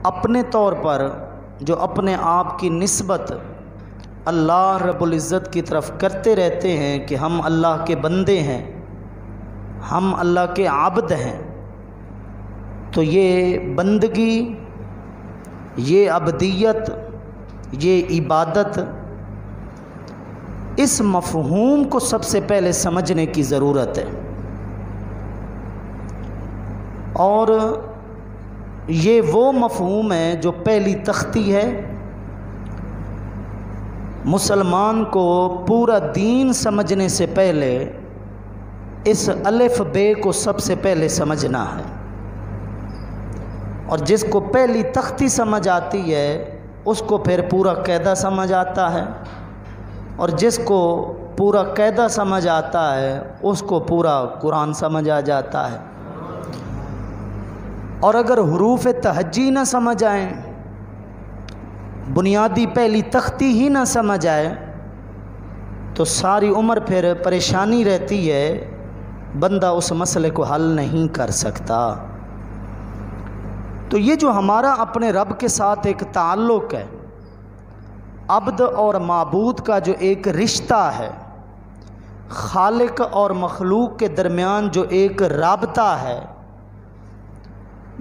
अपने तौर पर जो अपने आप की निस्बत अल्लाह रब्बुल इज़्ज़त की तरफ करते रहते हैं कि हम अल्लाह के बंदे हैं, हम अल्लाह के आबद हैं, तो ये बंदगी, ये अबदियत, ये इबादत, इस मफ़हूम को सबसे पहले समझने की ज़रूरत है। और ये वो मफ़हूम है जो पहली तख्ती है। मुसलमान को पूरा दीन समझने से पहले इस अलिफ बे को सबसे पहले समझना है। और जिसको पहली तख्ती समझ आती है उसको फिर पूरा कायदा समझ आता है, और जिसको पूरा कायदा समझ आता है उसको पूरा कुरान समझ आ जाता है। और अगर हुरूफ तहज्जी न समझ आए, बुनियादी पहली तख्ती ही न समझ आए, तो सारी उम्र फिर परेशानी रहती है, बंदा उस मसले को हल नहीं कर सकता। तो ये जो हमारा अपने रब के साथ एक ताल्लुक़ है, अब्द और माबूद का जो एक रिश्ता है, खालिक और मखलूक के दरमियान जो एक राबता है,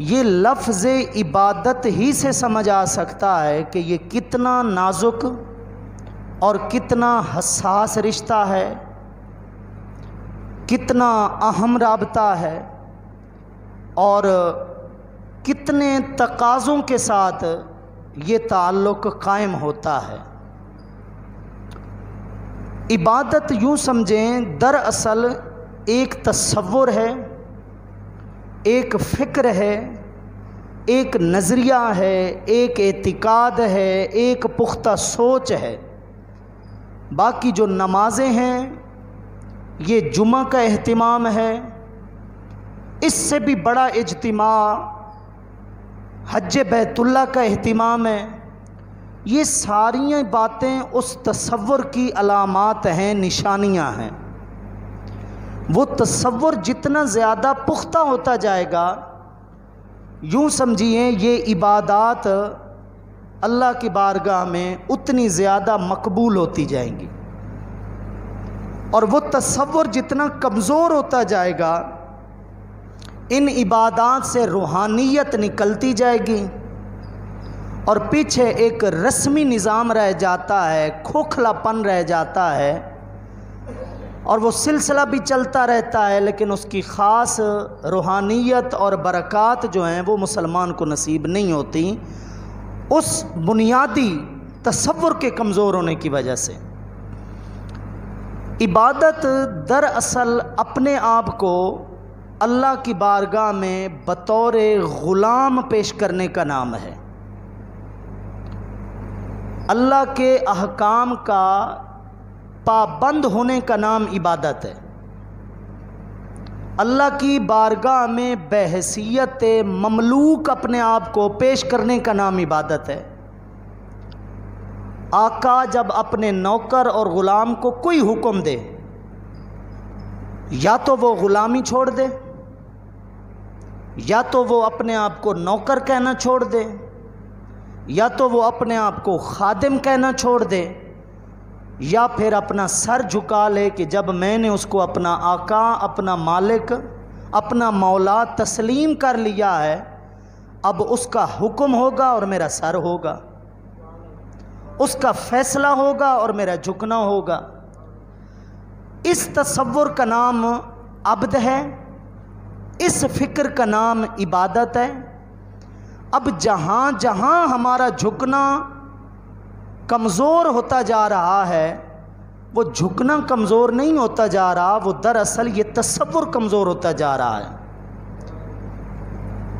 ये लफ्ज़ इबादत ही से समझ आ सकता है कि ये कितना नाजुक और कितना हसास रिश्ता है, कितना अहम राबता है, और कितने तकाज़ों के साथ ये ताल्लुक़ कायम होता है। इबादत यूँ समझें, दरअसल एक तसव्वुर है, एक फ़िक्र है, एक नज़रिया है, एक एतिकाद है, एक पुख्ता सोच है। बाकी जो नमाज़ें हैं, ये जुमा का एहतिमाम है, इससे भी बड़ा इज्तिमा हज बैतुल्लाह का एहतिमाम है। ये सारी बातें उस तसव्वुर की अलामात हैं, निशानियां हैं। वो तसव्वुर जितना ज़्यादा पुख्ता होता जाएगा, यूँ समझिए ये इबादात अल्लाह की बारगाह में उतनी ज़्यादा मकबूल होती जाएंगी। और वो तसव्वुर जितना कमज़ोर होता जाएगा, इन इबादात से रूहानियत निकलती जाएगी और पीछे एक रस्मी निज़ाम रह जाता है, खोखलापन रह जाता है, और वो सिलसिला भी चलता रहता है, लेकिन उसकी ख़ास रूहानियत और बरक़ात जो हैं वो मुसलमान को नसीब नहीं होती, उस बुनियादी तसव्वुर के कमज़ोर होने की वजह से। इबादत दरअसल अपने आप को अल्लाह की बारगाह में बतौर ग़ुलाम पेश करने का नाम है। अल्लाह के अहकाम का पाबंद होने का नाम इबादत है। अल्लाह की बारगाह में बहसीयत ममलूक अपने आप को पेश करने का नाम इबादत है। आका जब अपने नौकर और ग़ुलाम को कोई हुक्म दे, या तो वो ग़ुलामी छोड़ दे, या तो वो अपने आप को नौकर कहना छोड़ दे, या तो वो अपने आप को खादिम कहना छोड़ दे, या फिर अपना सर झुका ले कि जब मैंने उसको अपना आका, अपना मालिक, अपना मौला तस्लीम कर लिया है, अब उसका हुक्म होगा और मेरा सर होगा, उसका फ़ैसला होगा और मेरा झुकना होगा। इस तसव्वुर का नाम अब्द है, इस फ़िक्र का नाम इबादत है। अब जहाँ जहाँ हमारा झुकना कमज़ोर होता जा रहा है, वो झुकना कमज़ोर नहीं होता जा रहा, वो दरअसल ये तसव्वुर कमज़ोर होता जा रहा है।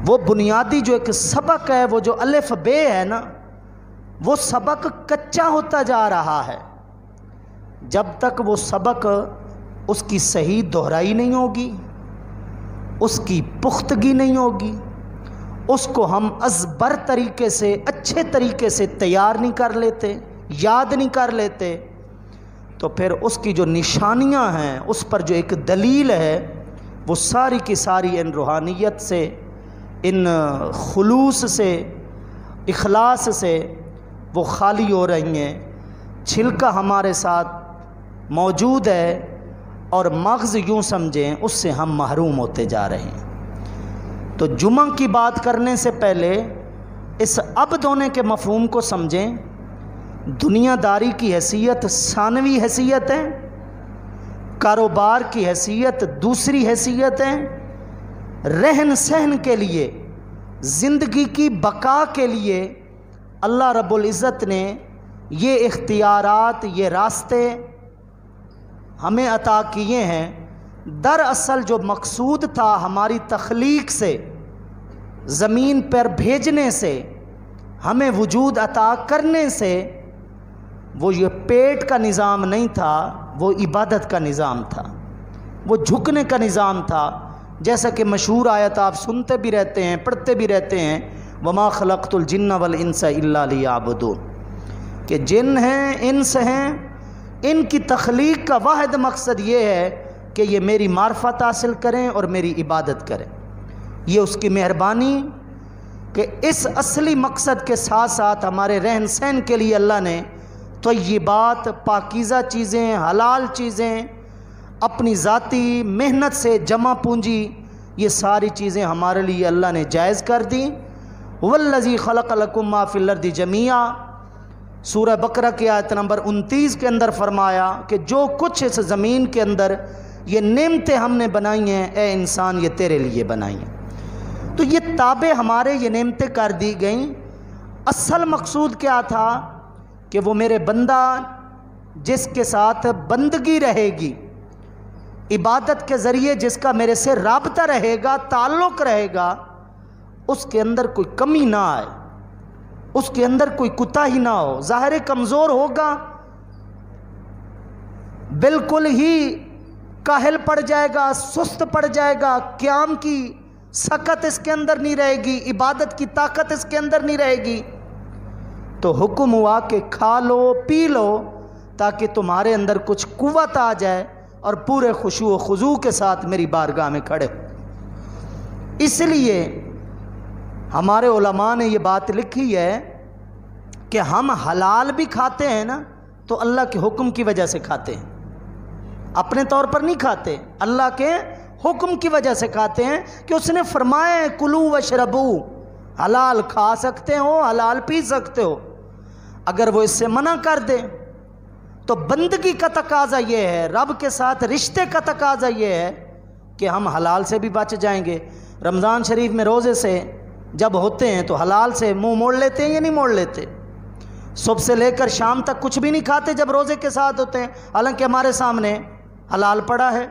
वो बुनियादी जो एक सबक है, वो जो अलिफ बे है ना, वो सबक कच्चा होता जा रहा है। जब तक वो सबक उसकी सही दोहराई नहीं होगी, उसकी पुख्तगी नहीं होगी, उसको हम अज़बर तरीके से, अच्छे तरीके से तैयार नहीं कर लेते, याद नहीं कर लेते, तो फिर उसकी जो निशानियां हैं, उस पर जो एक दलील है, वो सारी की सारी इन रूहानियत से, इन खुलूस से, इखलास से वो खाली हो रही हैं, छिलका हमारे साथ मौजूद है और मग़ज़ यूँ समझें उससे हम महरूम होते जा रहे हैं। तो जुमा की बात करने से पहले इस अब्द होने के मफ़हूम को समझें। दुनियादारी की हैसियत सानवी हैसियत है, कारोबार की हैसियत दूसरी हैसियत है, रहन सहन के लिए, ज़िंदगी की बका के लिए अल्लाह रब्बुल इज़्ज़त ने ये इख्तियारात, ये रास्ते हमें अता किए हैं। दरअसल जो मकसूद था हमारी तख्लीक से, ज़मीन पर भेजने से, हमें वजूद अता करने से, वो ये पेट का निज़ाम नहीं था, वो इबादत का निज़ाम था, वो झुकने का निज़ाम था। जैसा कि मशहूर आयत आप सुनते भी रहते हैं, पढ़ते भी रहते हैं, वमा खलक़तुल जिन्ना वल इंसा इल्ला लियाबुदून, कि जिन हैं, इंस हैं, इनकी तख्लीक का वाहिद मकसद ये है कि ये मेरी मार्फत हासिल करें और मेरी इबादत करें। ये उसकी मेहरबानी कि इस असली मकसद के साथ साथ हमारे रहन सहन के लिए अल्लाह ने तो ये बात, पाकीज़ा चीज़ें, हलाल चीज़ें, अपनी ज़ाती मेहनत से जमा पूंजी, ये सारी चीज़ें हमारे लिए अल्लाह ने जायज़ कर दी। वल्लज़ी खलक़ लकुम मा फ़िल अर्दि जमीआ, सूरह बकरा की आयत नंबर 29 के अंदर फरमाया कि जो कुछ इस ज़मीन के अंदर ये नेमतें हमने बनाई हैं, ए इंसान ये तेरे लिए बनाई हैं। तो ये ताबे हमारे ये नेमतें कर दी गईं। असल मकसूद क्या था कि वो मेरे बंदा जिसके साथ बंदगी रहेगी, इबादत के ज़रिए जिसका मेरे से राबता रहेगा, ताल्लुक़ रहेगा, उसके अंदर कोई कमी ना आए, उसके अंदर कोई कुताही ना हो। ज़ाहिर कमज़ोर होगा, बिल्कुल ही काहिल पड़ जाएगा, सुस्त पड़ जाएगा, क़याम की सकत इसके अंदर नहीं रहेगी, इबादत की ताकत इसके अंदर नहीं रहेगी। तो हुक्म हुआ कि खा लो पी लो ताकि तुम्हारे अंदर कुछ कुव्वत आ जाए और पूरे खुशू व खुजू के साथ मेरी बारगाह में खड़े। इसलिए हमारे उलमा ने ये बात लिखी है कि हम हलाल भी खाते हैं ना तो अल्लाह के हुक्म की वजह से खाते हैं, अपने तौर पर नहीं खाते, अल्लाह के हुक्म की वजह से खाते हैं कि उसने फरमाया कुलू वशरबू, हलाल खा सकते हो, हलाल पी सकते हो। अगर वो इससे मना कर दे तो बंदगी का तकाजा ये है, रब के साथ रिश्ते का तकाजा ये है कि हम हलाल से भी बच जाएंगे। रमज़ान शरीफ में रोज़े से जब होते हैं तो हलाल से मुंह मोड़ लेते हैं या नहीं मोड़ लेते? सुबह से लेकर शाम तक कुछ भी नहीं खाते जब रोज़े के साथ होते हैं, हालांकि हमारे सामने हलाल पड़ा है,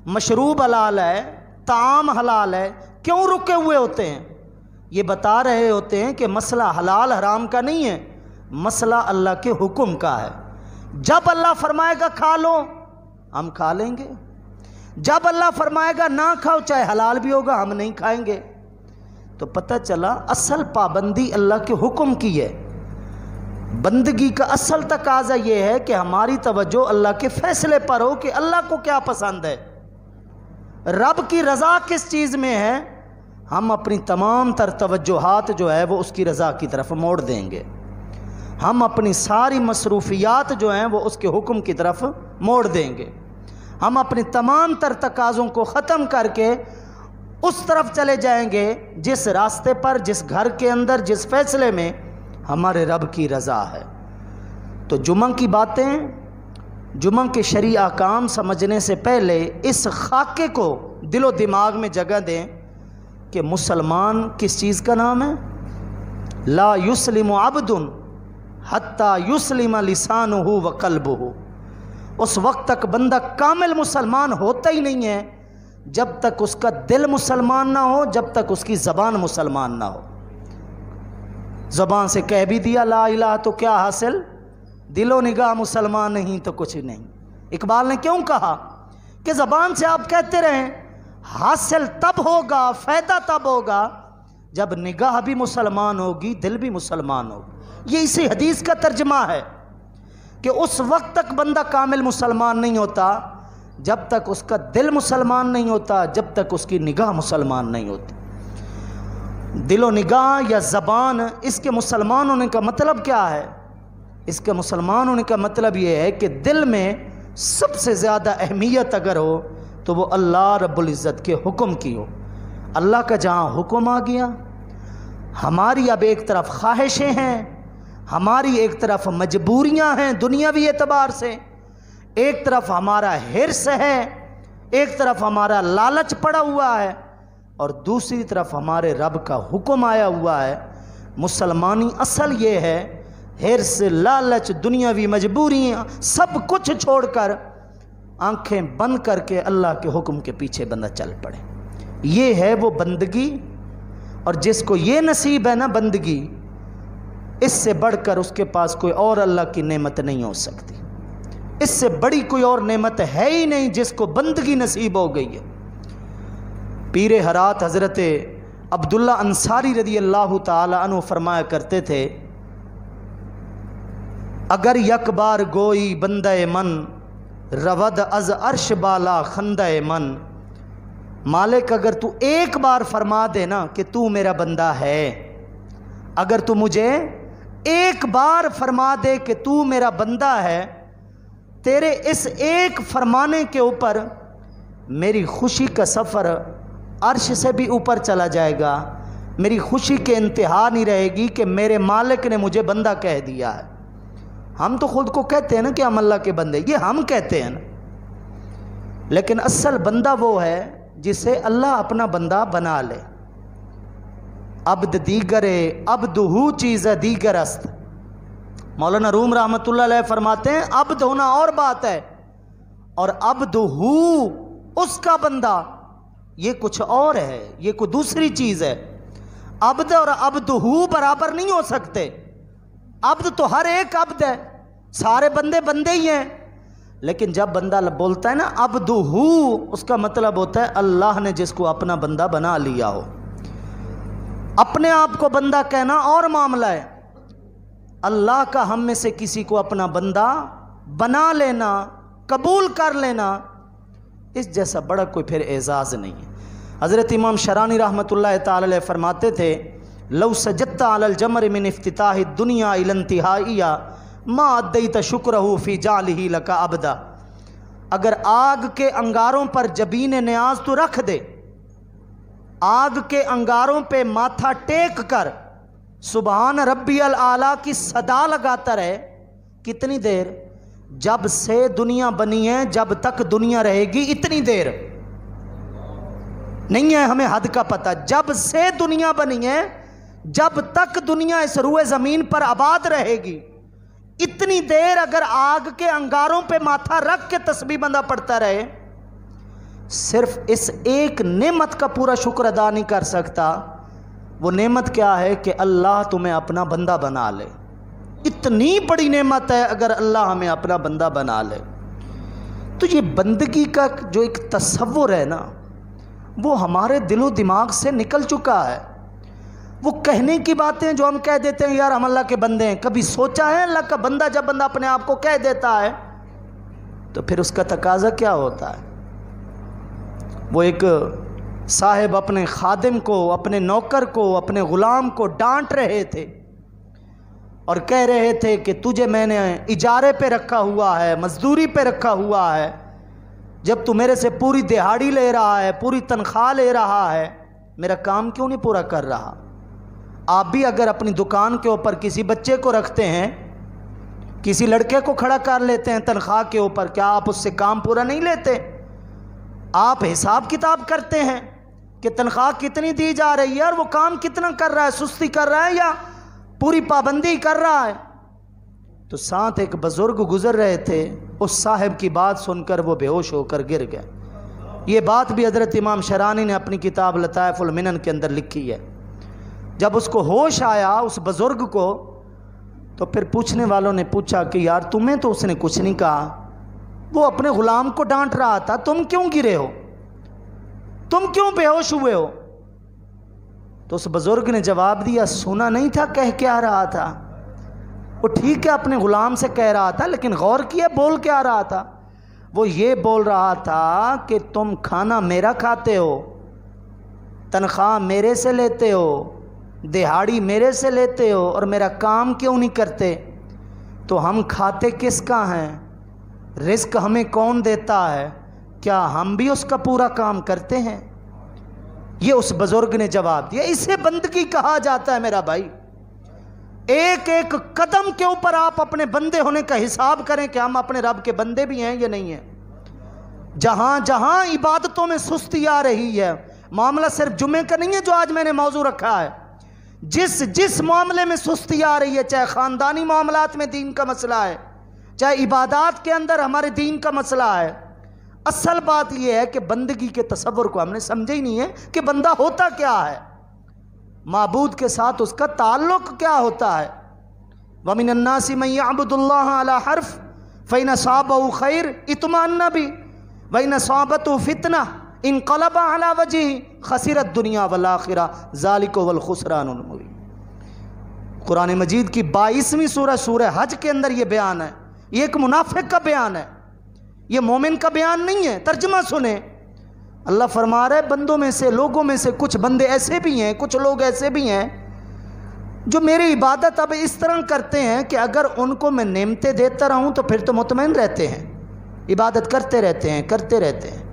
मशरूब हलाल है, ताम हलाल है। क्यों रुके हुए होते हैं? ये बता रहे होते हैं कि मसला हलाल हराम का नहीं है, मसला अल्लाह के हुक्म का है। जब अल्लाह फरमाएगा खा लो, हम खा लेंगे। जब अल्लाह फरमाएगा ना खाओ, चाहे हलाल भी होगा, हम नहीं खाएंगे। तो पता चला असल पाबंदी अल्लाह के हुक्म की है। बंदगी का असल तकाजा ये है कि हमारी तवज्जो अल्लाह के फैसले पर हो कि अल्लाह को क्या पसंद है, रब की रज़ा किस चीज़ में है। हम अपनी तमाम तर तवज्जोहात जो है वो उसकी रज़ा की तरफ मोड़ देंगे, हम अपनी सारी मसरूफियात जो हैं वो उसके हुक्म की तरफ मोड़ देंगे, हम अपनी तमाम तर तकाज़ों को ख़त्म करके उस तरफ चले जाएंगे जिस रास्ते पर, जिस घर के अंदर, जिस फैसले में हमारे रब की रज़ा है। तो जुमा की बातें, जुमा के शरई अहकाम समझने से पहले इस खाके को दिलो दिमाग में जगह दें कि मुसलमान किस चीज़ का नाम है। ला युस्लिमु अब्दुन हत्ता युस्लिम लिसानुहु व क़ल्बुहु। उस वक्त तक बंदा कामिल मुसलमान होता ही नहीं है जब तक उसका दिल मुसलमान ना हो, जब तक उसकी ज़बान मुसलमान ना हो। ज़बान से कह भी दिया ला इलाहा तो क्या हासिल, दिलो निगाह मुसलमान नहीं तो कुछ नहीं। इकबाल ने क्यों कहा कि ज़बान से आप कहते रहें, हासिल तब होगा, फ़ायदा तब होगा जब निगाह भी मुसलमान होगी, दिल भी मुसलमान होगा। ये इसी हदीस का तर्जमा है कि उस वक्त तक बंदा कामिल मुसलमान नहीं होता जब तक उसका दिल मुसलमान नहीं होता, जब तक उसकी निगाह मुसलमान नहीं होती। दिलो निगाह या ज़बान, इसके मुसलमान होने का मतलब क्या है? इसके मुसलमान होने का मतलब ये है कि दिल में सबसे ज़्यादा अहमियत अगर हो तो वो अल्लाह रब्बुल इज़्ज़त के हुक्म की हो। अल्लाह का जहाँ हुक्म आ गया, हमारी अब एक तरफ ख्वाहिशें हैं, हमारी एक तरफ मजबूरियां हैं दुनियावी एतबार से, एक तरफ हमारा हिर्स है, एक तरफ हमारा लालच पड़ा हुआ है, और दूसरी तरफ हमारे रब का हुक्म आया हुआ है। मुसलमानी असल ये है, हिर्स, लालच, दुनियावी मजबूरियां सब कुछ छोड़कर आंखें बंद करके अल्लाह के हुक्म के पीछे बंदा चल पड़े। ये है वो बंदगी। और जिसको ये नसीब है ना बंदगी, इससे बढ़कर उसके पास कोई और अल्लाह की नेमत नहीं हो सकती। इससे बड़ी कोई और नेमत है ही नहीं जिसको बंदगी नसीब हो गई है। पीरे हरात हज़रत अब्दुल्ला अंसारी रज़ी अल्लाह ताला अन्हु फरमाया करते थे, अगर यक बार गोई बंदे मन, रवद अज अर्श बाला खंदे मन। मालिक अगर तू एक बार फरमा दे ना कि तू मेरा बंदा है, अगर तू मुझे एक बार फरमा दे कि तू मेरा बंदा है, तेरे इस एक फरमाने के ऊपर मेरी खुशी का सफ़र अर्श से भी ऊपर चला जाएगा। मेरी खुशी के इंतहा नहीं रहेगी कि मेरे मालिक ने मुझे बंदा कह दिया है। हम तो खुद को कहते हैं ना कि हम अल्लाह के बंदे, ये हम कहते हैं ना, लेकिन असल बंदा वो है जिसे अल्लाह अपना बंदा बना ले। अब्द दीगरे अब्दुहू चीज़ दीगर अस्त। मौलाना रूम रहमतुल्लाह अलैह फरमाते हैं, अब्द होना और बात है और अब्दुहू उसका बंदा ये कुछ और है, ये कोई दूसरी चीज़ है। अब्द और अब्दुहू बराबर नहीं हो सकते। अब्द तो हर एक अब्द है, सारे बंदे बंदे ही हैं, लेकिन जब बंदा बोलता है ना अब्दुहू, उसका मतलब होता है अल्लाह ने जिसको अपना बंदा बना लिया हो। अपने आप को बंदा कहना और मामला है, अल्लाह का हम में से किसी को अपना बंदा बना लेना, कबूल कर लेना, इस जैसा बड़ा कोई फिर एजाज़ नहीं है। हज़रत इमाम शरानी रहमतुल्लाह ताला अलैह फरमाते थे, लौ सजद्ता अलल जमर मिन इफ्तिताहि दुनिया इला इंतिहाइया मा अद्दैत शुक्रहु फी जालिही लका अबदा। अगर आग के अंगारों पर जबीन न्याज तो रख दे, आग के अंगारों पे माथा टेक कर सुबहान रब्बियल आला की सदा लगाता रहे, कितनी देर? जब से दुनिया बनी है, जब तक दुनिया रहेगी इतनी देर नहीं है हमें हद का पता। जब से दुनिया बनी है, जब तक दुनिया इस रूए ज़मीन पर आबाद रहेगी, इतनी देर अगर आग के अंगारों पे माथा रख के तस्बीह बंदा पड़ता रहे, सिर्फ इस एक नेमत का पूरा शुक्र अदा नहीं कर सकता। वो नेमत क्या है कि अल्लाह तुम्हें अपना बंदा बना ले। इतनी बड़ी नेमत है अगर अल्लाह हमें अपना बंदा बना ले। तो ये बंदगी का जो एक तसव्वुर है ना, वो हमारे दिलो दिमाग से निकल चुका है। वो कहने की बातें जो हम कह देते हैं, यार हम अल्लाह के बंदे हैं, कभी सोचा है अल्लाह का बंदा जब बंदा अपने आप को कह देता है तो फिर उसका तकाजा क्या होता है? वो एक साहिब अपने खादिम को, अपने नौकर को, अपने ग़ुलाम को डांट रहे थे और कह रहे थे कि तुझे मैंने इजारे पे रखा हुआ है, मजदूरी पे रखा हुआ है, जब तू मेरे से पूरी दिहाड़ी ले रहा है, पूरी तनख्वाह ले रहा है, मेरा काम क्यों नहीं पूरा कर रहा? आप भी अगर अपनी दुकान के ऊपर किसी बच्चे को रखते हैं, किसी लड़के को खड़ा कर लेते हैं तनख्वाह के ऊपर, क्या आप उससे काम पूरा नहीं लेते? आप हिसाब किताब करते हैं कि तनख्वाह कितनी दी जा रही है और वो काम कितना कर रहा है, सुस्ती कर रहा है या पूरी पाबंदी कर रहा है। तो साथ एक बुजुर्ग गुजर रहे थे, उस साहिब की बात सुनकर वो बेहोश होकर गिर गए। ये बात भी हज़रत इमाम शरानी ने अपनी किताब लताइफुल मिनन के अंदर लिखी है। जब उसको होश आया उस बुजुर्ग को, तो फिर पूछने वालों ने पूछा कि यार तुम्हें तो उसने कुछ नहीं कहा, वो अपने ग़ुलाम को डांट रहा था, तुम क्यों गिरे हो, तुम क्यों बेहोश हुए हो? तो उस बुजुर्ग ने जवाब दिया, सुना नहीं था कह क्या रहा था? वो ठीक है अपने ग़ुलाम से कह रहा था, लेकिन गौर किया बोल क्या रहा था? वो ये बोल रहा था कि तुम खाना मेरा खाते हो, तनख्वाह मेरे से लेते हो, दिहाड़ी मेरे से लेते हो और मेरा काम क्यों नहीं करते? तो हम खाते किसका हैं? रिस्क हमें कौन देता है? क्या हम भी उसका पूरा काम करते हैं? ये उस बुजुर्ग ने जवाब दिया। इसे बंदगी कहा जाता है मेरा भाई। एक एक कदम के ऊपर आप अपने बंदे होने का हिसाब करें कि हम अपने रब के बंदे भी हैं या नहीं हैं। जहां जहां इबादतों में सुस्ती आ रही है, मामला सिर्फ जुम्मे का नहीं है जो आज मैंने मौजू रखा है, जिस जिस मामले में सुस्ती आ रही है, चाहे ख़ानदानी मामलात में दीन का मसला है, चाहे इबादत के अंदर हमारे दीन का मसला है, असल बात यह है कि बंदगी के तसव्वुर को हमने समझे ही नहीं है कि बंदा होता क्या है, माबूद के साथ उसका ताल्लुक क्या होता है। वमिन अन्नासी मन यअबुदुल्लाह अला हर्फ फ़इन असाबहु खैर इत्मअन्ना बि व इन असाबतहु फितना इनक़लबा अला वजहिही खसिरत दुनिया वल आखिरा ज़ालिका वल खुसरानुल मुबीन। कुरान मजीद की 22वीं सूरह हज के अंदर यह बयान है। ये एक मुनाफिक का बयान है, ये मोमिन का बयान नहीं है। तर्जुमा सुने, अल्लाह फरमा रहे बंदों में से, लोगों में से कुछ बंदे ऐसे भी हैं, कुछ लोग ऐसे भी हैं जो मेरी इबादत अब इस तरह करते हैं कि अगर उनको मैं नेमतें देता रहूं तो फिर तो मुतमईन रहते हैं, इबादत करते रहते हैं, करते रहते हैं,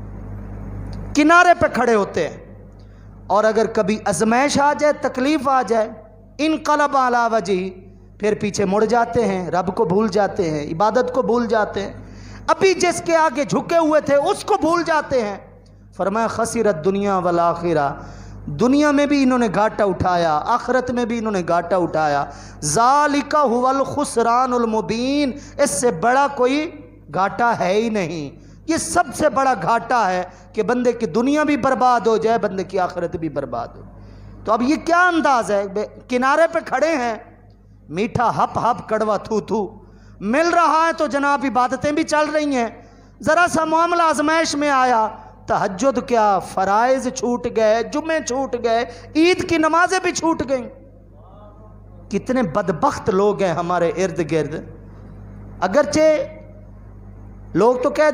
किनारे पे खड़े होते हैं, और अगर कभी आजमाइश आ जाए, तकलीफ आ जाए, इनक़लब अला वजही, फिर पीछे मुड़ जाते हैं, रब को भूल जाते हैं, इबादत को भूल जाते हैं, अभी जिसके आगे झुके हुए थे उसको भूल जाते हैं। फरमाया खसिरत दुनिया वल आखिरा, दुनिया में भी इन्होंने घाटा उठाया, आखिरत में भी इन्होंने घाटा उठाया। ज़ालिका हुवल खुसरानुल मुबीन, इससे बड़ा कोई घाटा है ही नहीं। ये सबसे बड़ा घाटा है कि बंदे की दुनिया भी बर्बाद हो जाए, बंदे की आखिरत भी बर्बाद हो। तो अब ये क्या अंदाज है? किनारे पे खड़े हैं, मीठा हप हप कड़वा थू थू मिल रहा है तो जनाब इबादतें भी चल रही हैं। ज़रा सा मामला आजमाइश में आया, तहज्जुद क्या, फ़राइज़ छूट गए, जुम्मे छूट गए, ईद की नमाजें भी छूट गई। कितने बदबख्त लोग हैं हमारे इर्द गिर्द। अगरचे लोग तो कह